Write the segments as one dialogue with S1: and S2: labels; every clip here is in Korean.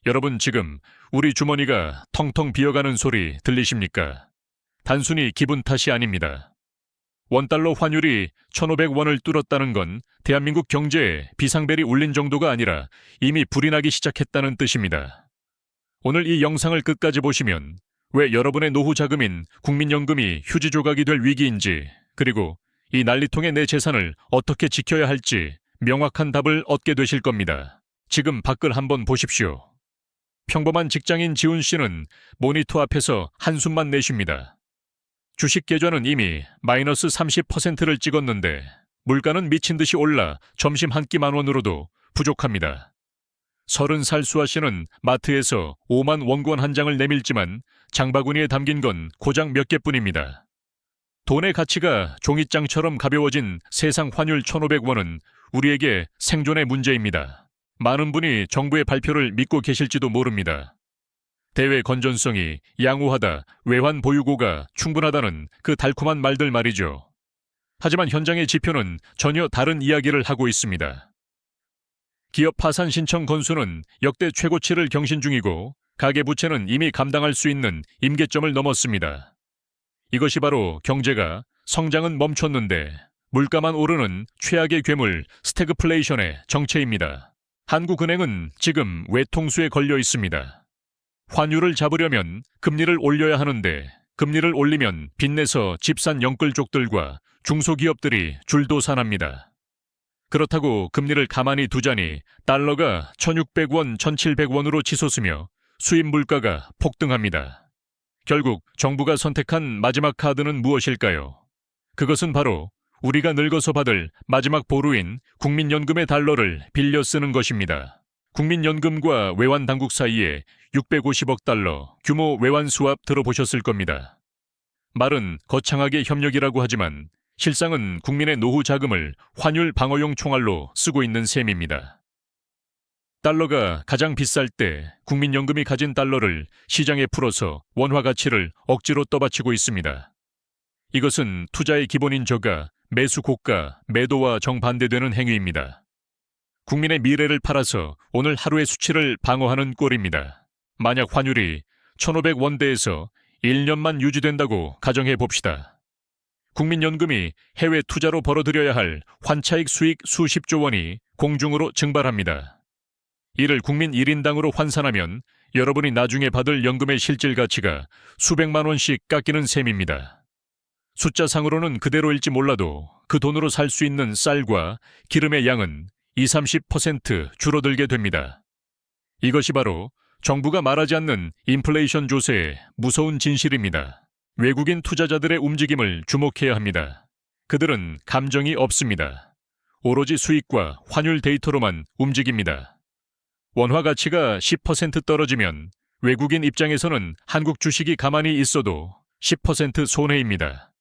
S1: 여러분 지금 우리 주머니가 텅텅 비어가는 소리 들리십니까? 단순히 기분 탓이 아닙니다. 원달러 환율이 1,500원을 뚫었다는 건 대한민국 경제에 비상벨이 울린 정도가 아니라 이미 불이 나기 시작했다는 뜻입니다. 오늘 이 영상을 끝까지 보시면 왜 여러분의 노후 자금인 국민연금이 휴지 조각이 될 위기인지, 그리고 이 난리통의 내 재산을 어떻게 지켜야 할지 명확한 답을 얻게 되실 겁니다. 지금 밖을 한번 보십시오. 평범한 직장인 지훈 씨는 모니터 앞에서 한숨만 내쉽니다. 주식 계좌는 이미 마이너스 30%를 찍었는데 물가는 미친 듯이 올라 점심 한 끼 10,000원으로도 부족합니다. 30살 수아 씨는 마트에서 5만 원권 한 장을 내밀지만 장바구니에 담긴 건 고작 몇 개뿐입니다. 돈의 가치가 종잇장처럼 가벼워진 세상 환율 1,500원은 우리에게 생존의 문제입니다. 많은 분이 정부의 발표를 믿고 계실지도 모릅니다. 대외 건전성이 양호하다, 외환 보유고가 충분하다는 그 달콤한 말들 말이죠. 하지만 현장의 지표는 전혀 다른 이야기를 하고 있습니다. 기업 파산 신청 건수는 역대 최고치를 경신 중이고 가계부채는 이미 감당할 수 있는 임계점을 넘었습니다. 이것이 바로 경제가 성장은 멈췄는데 물가만 오르는 최악의 괴물 스태그플레이션의 정체입니다. 한국은행은 지금 외통수에 걸려 있습니다. 환율을 잡으려면 금리를 올려야 하는데 금리를 올리면 빚내서 집 산 영끌족들과 중소기업들이 줄도산합니다. 그렇다고 금리를 가만히 두자니 달러가 1,600원, 1,700원으로 치솟으며 수입 물가가 폭등합니다. 결국 정부가 선택한 마지막 카드는 무엇일까요? 그것은 바로 우리가 늙어서 받을 마지막 보루인 국민연금의 달러를 빌려 쓰는 것입니다. 국민연금과 외환당국 사이에 650억 달러 규모 외환 수합 들어보셨을 겁니다. 말은 거창하게 협력이라고 하지만 실상은 국민의 노후 자금을 환율 방어용 총알로 쓰고 있는 셈입니다. 달러가 가장 비쌀 때 국민연금이 가진 달러를 시장에 풀어서 원화 가치를 억지로 떠받치고 있습니다. 이것은 투자의 기본인 저가, 매수 고가, 매도와 정반대되는 행위입니다. 국민의 미래를 팔아서 오늘 하루의 수치를 방어하는 꼴입니다. 만약 환율이 1,500원대에서 1년만 유지된다고 가정해 봅시다. 국민연금이 해외 투자로 벌어들여야 할 환차익 수익 수십조 원이 공중으로 증발합니다. 이를 국민 1인당으로 환산하면 여러분이 나중에 받을 연금의 실질 가치가 수백만 원씩 깎이는 셈입니다. 숫자상으로는 그대로일지 몰라도 그 돈으로 살 수 있는 쌀과 기름의 양은 20-30% 줄어들게 됩니다. 이것이 바로 정부가 말하지 않는 인플레이션 조세의 무서운 진실입니다. 외국인 투자자들의 움직임을 주목해야 합니다. 그들은 감정이 없습니다. 오로지 수익과 환율 데이터로만 움직입니다. 원화 가치가 10% 떨어지면 외국인 입장에서는 한국 주식이 가만히 있어도 10% 손해입니다.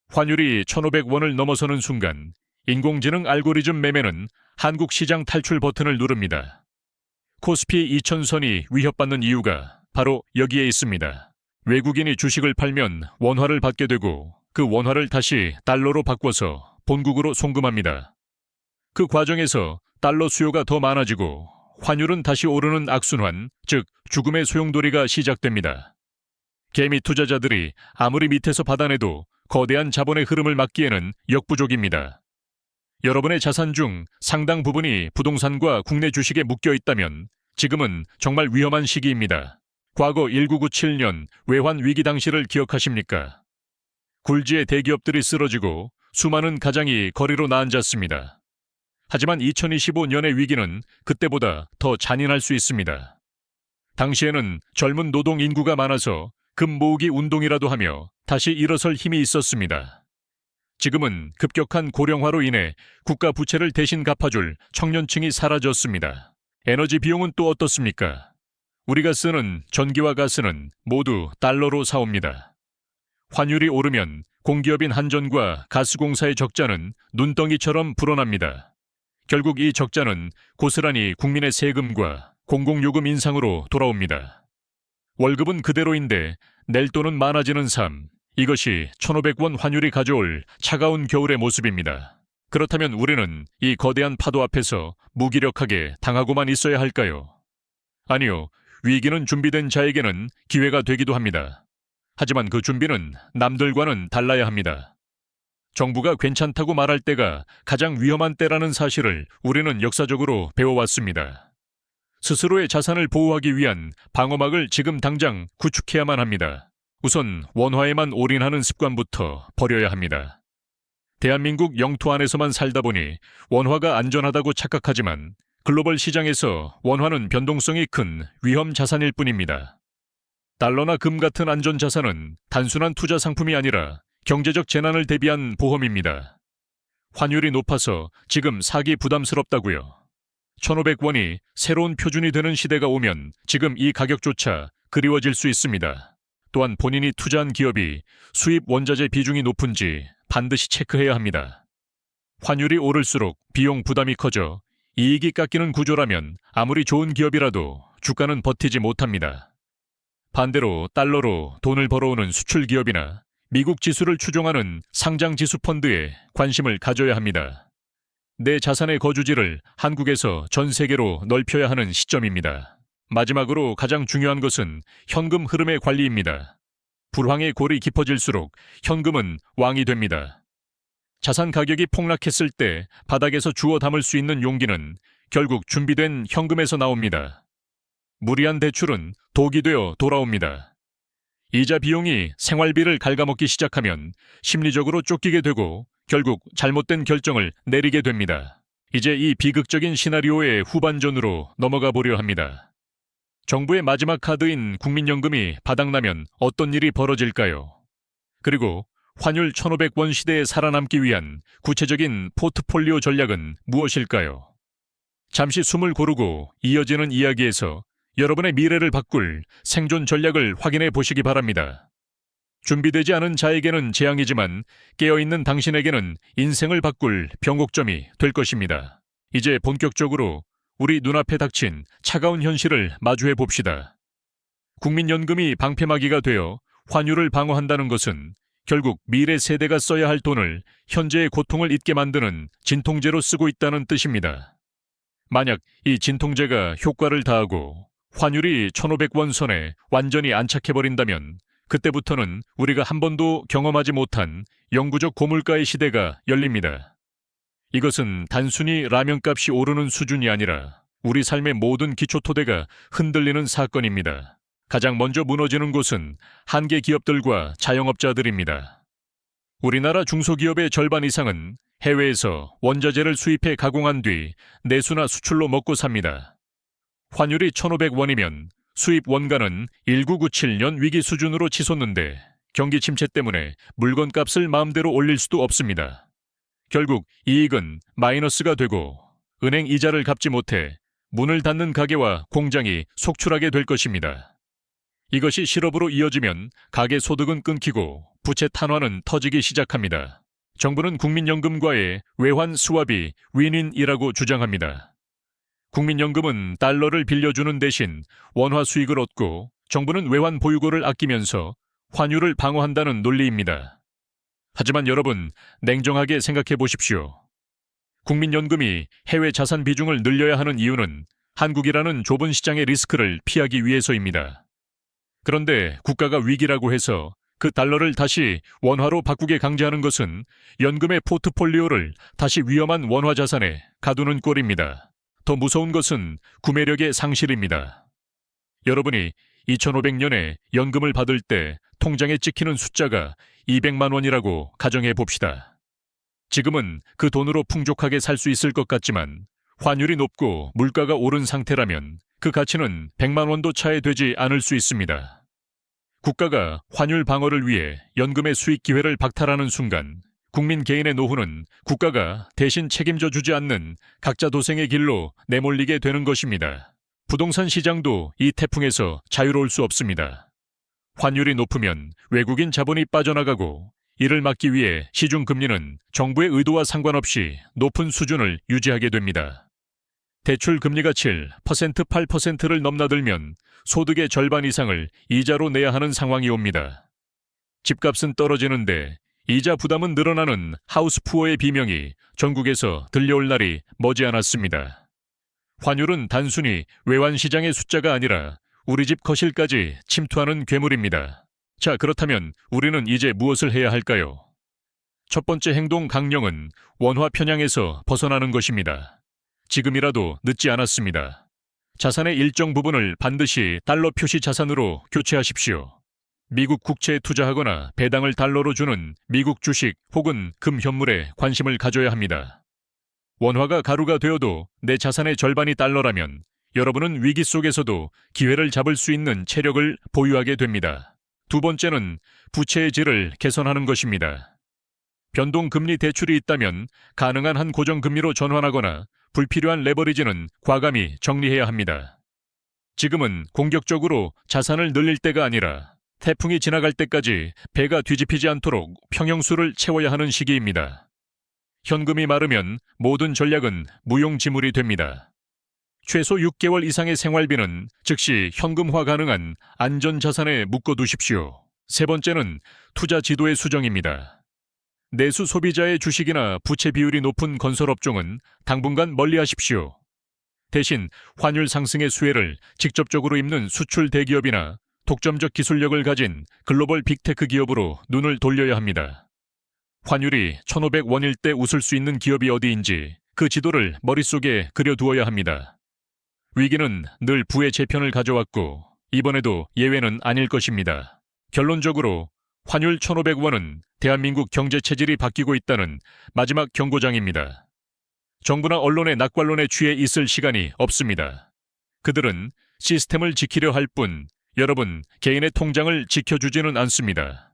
S1: 환율이 1,500원을 넘어서는 순간 인공지능 알고리즘 매매는 한국 시장 탈출 버튼을 누릅니다. 코스피 2000선이 위협받는 이유가 바로 여기에 있습니다. 외국인이 주식을 팔면 원화를 받게 되고 그 원화를 다시 달러로 바꿔서 본국으로 송금합니다. 그 과정에서 달러 수요가 더 많아지고 환율은 다시 오르는 악순환, 즉 죽음의 소용돌이가 시작됩니다. 개미 투자자들이 아무리 밑에서 받아내도 거대한 자본의 흐름을 막기에는 역부족입니다. 여러분의 자산 중 상당 부분이 부동산과 국내 주식에 묶여 있다면 지금은 정말 위험한 시기입니다. 과거 1997년 외환 위기 당시를 기억하십니까? 굴지의 대기업들이 쓰러지고 수많은 가장이 거리로 나앉았습니다. 하지만 2025년의 위기는 그때보다 더 잔인할 수 있습니다. 당시에는 젊은 노동 인구가 많아서 금 모으기 운동이라도 하며 다시 일어설 힘이 있었습니다. 지금은 급격한 고령화로 인해 국가 부채를 대신 갚아줄 청년층이 사라졌습니다. 에너지 비용은 또 어떻습니까? 우리가 쓰는 전기와 가스는 모두 달러로 사옵니다. 환율이 오르면 공기업인 한전과 가스공사의 적자는 눈덩이처럼 불어납니다. 결국 이 적자는 고스란히 국민의 세금과 공공요금 인상으로 돌아옵니다. 월급은 그대로인데 낼 돈은 많아지는 삶, 이것이 1,500원 환율이 가져올 차가운 겨울의 모습입니다. 그렇다면 우리는 이 거대한 파도 앞에서 무기력하게 당하고만 있어야 할까요? 아니요, 위기는 준비된 자에게는 기회가 되기도 합니다. 하지만 그 준비는 남들과는 달라야 합니다. 정부가 괜찮다고 말할 때가 가장 위험한 때라는 사실을 우리는 역사적으로 배워왔습니다. 스스로의 자산을 보호하기 위한 방어막을 지금 당장 구축해야만 합니다. 우선 원화에만 올인하는 습관부터 버려야 합니다. 대한민국 영토 안에서만 살다 보니 원화가 안전하다고 착각하지만 글로벌 시장에서 원화는 변동성이 큰 위험 자산일 뿐입니다. 달러나 금 같은 안전 자산은 단순한 투자 상품이 아니라 경제적 재난을 대비한 보험입니다. 환율이 높아서 지금 사기 부담스럽다고요. 1,500원이 새로운 표준이 되는 시대가 오면 지금 이 가격조차 그리워질 수 있습니다. 또한 본인이 투자한 기업이 수입 원자재 비중이 높은지 반드시 체크해야 합니다. 환율이 오를수록 비용 부담이 커져 이익이 깎이는 구조라면 아무리 좋은 기업이라도 주가는 버티지 못합니다. 반대로 달러로 돈을 벌어오는 수출 기업이나 미국 지수를 추종하는 상장 지수 펀드에 관심을 가져야 합니다. 내 자산의 거주지를 한국에서 전 세계로 넓혀야 하는 시점입니다. 마지막으로 가장 중요한 것은 현금 흐름의 관리입니다. 불황의 골이 깊어질수록 현금은 왕이 됩니다. 자산 가격이 폭락했을 때 바닥에서 주워 담을 수 있는 용기는 결국 준비된 현금에서 나옵니다. 무리한 대출은 독이 되어 돌아옵니다. 이자 비용이 생활비를 갉아먹기 시작하면 심리적으로 쫓기게 되고 결국 잘못된 결정을 내리게 됩니다. 이제 이 비극적인 시나리오의 후반전으로 넘어가 보려 합니다. 정부의 마지막 카드인 국민연금이 바닥나면 어떤 일이 벌어질까요? 그리고 환율 1,500원 시대에 살아남기 위한 구체적인 포트폴리오 전략은 무엇일까요? 잠시 숨을 고르고 이어지는 이야기에서 여러분의 미래를 바꿀 생존 전략을 확인해 보시기 바랍니다. 준비되지 않은 자에게는 재앙이지만 깨어있는 당신에게는 인생을 바꿀 변곡점이 될 것입니다. 이제 본격적으로 우리 눈앞에 닥친 차가운 현실을 마주해 봅시다. 국민연금이 방패막이가 되어 환율을 방어한다는 것은 결국 미래 세대가 써야 할 돈을 현재의 고통을 잊게 만드는 진통제로 쓰고 있다는 뜻입니다. 만약 이 진통제가 효과를 다하고 환율이 1,500원 선에 완전히 안착해버린다면 그때부터는 우리가 한 번도 경험하지 못한 영구적 고물가의 시대가 열립니다. 이것은 단순히 라면값이 오르는 수준이 아니라 우리 삶의 모든 기초토대가 흔들리는 사건입니다. 가장 먼저 무너지는 곳은 한계 기업들과 자영업자들입니다. 우리나라 중소기업의 절반 이상은 해외에서 원자재를 수입해 가공한 뒤 내수나 수출로 먹고 삽니다. 환율이 1,500원이면 수입 원가는 1997년 위기 수준으로 치솟는데 경기 침체 때문에 물건값을 마음대로 올릴 수도 없습니다. 결국 이익은 마이너스가 되고 은행 이자를 갚지 못해 문을 닫는 가게와 공장이 속출하게 될 것입니다. 이것이 실업으로 이어지면 가계 소득은 끊기고 부채 탄환은 터지기 시작합니다. 정부는 국민연금과의 외환 스왑이 윈윈이라고 주장합니다. 국민연금은 달러를 빌려주는 대신 원화 수익을 얻고 정부는 외환 보유고를 아끼면서 환율을 방어한다는 논리입니다. 하지만 여러분, 냉정하게 생각해 보십시오. 국민연금이 해외 자산 비중을 늘려야 하는 이유는 한국이라는 좁은 시장의 리스크를 피하기 위해서입니다. 그런데 국가가 위기라고 해서 그 달러를 다시 원화로 바꾸게 강제하는 것은 연금의 포트폴리오를 다시 위험한 원화 자산에 가두는 꼴입니다. 더 무서운 것은 구매력의 상실입니다. 여러분이 2500년에 연금을 받을 때 통장에 찍히는 숫자가 200만 원이라고 가정해 봅시다. 지금은 그 돈으로 풍족하게 살 수 있을 것 같지만 환율이 높고 물가가 오른 상태라면 그 가치는 100만 원도 차에 되지 않을 수 있습니다. 국가가 환율 방어를 위해 연금의 수익 기회를 박탈하는 순간 국민 개인의 노후는 국가가 대신 책임져 주지 않는 각자 도생의 길로 내몰리게 되는 것입니다. 부동산 시장도 이 태풍에서 자유로울 수 없습니다. 환율이 높으면 외국인 자본이 빠져나가고 이를 막기 위해 시중금리는 정부의 의도와 상관없이 높은 수준을 유지하게 됩니다. 대출 금리가 7%, 8%를 넘나들면 소득의 절반 이상을 이자로 내야 하는 상황이 옵니다. 집값은 떨어지는데 이자 부담은 늘어나는 하우스푸어의 비명이 전국에서 들려올 날이 머지않았습니다. 환율은 단순히 외환시장의 숫자가 아니라 우리 집 거실까지 침투하는 괴물입니다. 자, 그렇다면 우리는 이제 무엇을 해야 할까요? 첫 번째 행동 강령은 원화 편향에서 벗어나는 것입니다. 지금이라도 늦지 않았습니다. 자산의 일정 부분을 반드시 달러 표시 자산으로 교체하십시오. 미국 국채에 투자하거나 배당을 달러로 주는 미국 주식 혹은 금 현물에 관심을 가져야 합니다. 원화가 가루가 되어도 내 자산의 절반이 달러라면 여러분은 위기 속에서도 기회를 잡을 수 있는 체력을 보유하게 됩니다. 두 번째는 부채의 질을 개선하는 것입니다. 변동금리 대출이 있다면 가능한 한 고정금리로 전환하거나 불필요한 레버리지는 과감히 정리해야 합니다. 지금은 공격적으로 자산을 늘릴 때가 아니라 태풍이 지나갈 때까지 배가 뒤집히지 않도록 평형수를 채워야 하는 시기입니다. 현금이 마르면 모든 전략은 무용지물이 됩니다. 최소 6개월 이상의 생활비는 즉시 현금화 가능한 안전자산에 묶어두십시오. 세 번째는 투자 지도의 수정입니다. 내수 소비자의 주식이나 부채 비율이 높은 건설업종은 당분간 멀리하십시오. 대신 환율 상승의 수혜를 직접적으로 입는 수출 대기업이나 독점적 기술력을 가진 글로벌 빅테크 기업으로 눈을 돌려야 합니다. 환율이 1,500원일 때 웃을 수 있는 기업이 어디인지 그 지도를 머릿속에 그려두어야 합니다. 위기는 늘 부의 재편을 가져왔고 이번에도 예외는 아닐 것입니다. 결론적으로 환율 1,500원은 대한민국 경제 체질이 바뀌고 있다는 마지막 경고장입니다. 정부나 언론의 낙관론에 취해 있을 시간이 없습니다. 그들은 시스템을 지키려 할 뿐 여러분 개인의 통장을 지켜주지는 않습니다.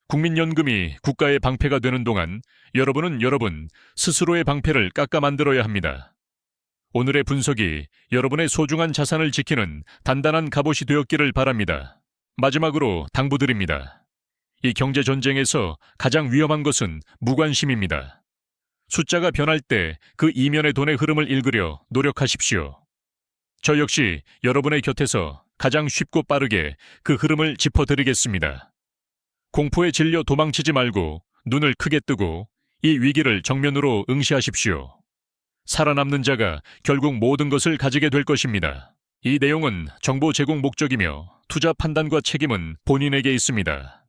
S1: 국민연금이 국가의 방패가 되는 동안 여러분은 여러분 스스로의 방패를 깎아 만들어야 합니다. 오늘의 분석이 여러분의 소중한 자산을 지키는 단단한 갑옷이 되었기를 바랍니다. 마지막으로 당부드립니다. 이 경제전쟁에서 가장 위험한 것은 무관심입니다. 숫자가 변할 때 그 이면의 돈의 흐름을 읽으려 노력하십시오. 저 역시 여러분의 곁에서 가장 쉽고 빠르게 그 흐름을 짚어드리겠습니다. 공포에 질려 도망치지 말고 눈을 크게 뜨고 이 위기를 정면으로 응시하십시오. 살아남는 자가 결국 모든 것을 가지게 될 것입니다. 이 내용은 정보 제공 목적이며 투자 판단과 책임은 본인에게 있습니다.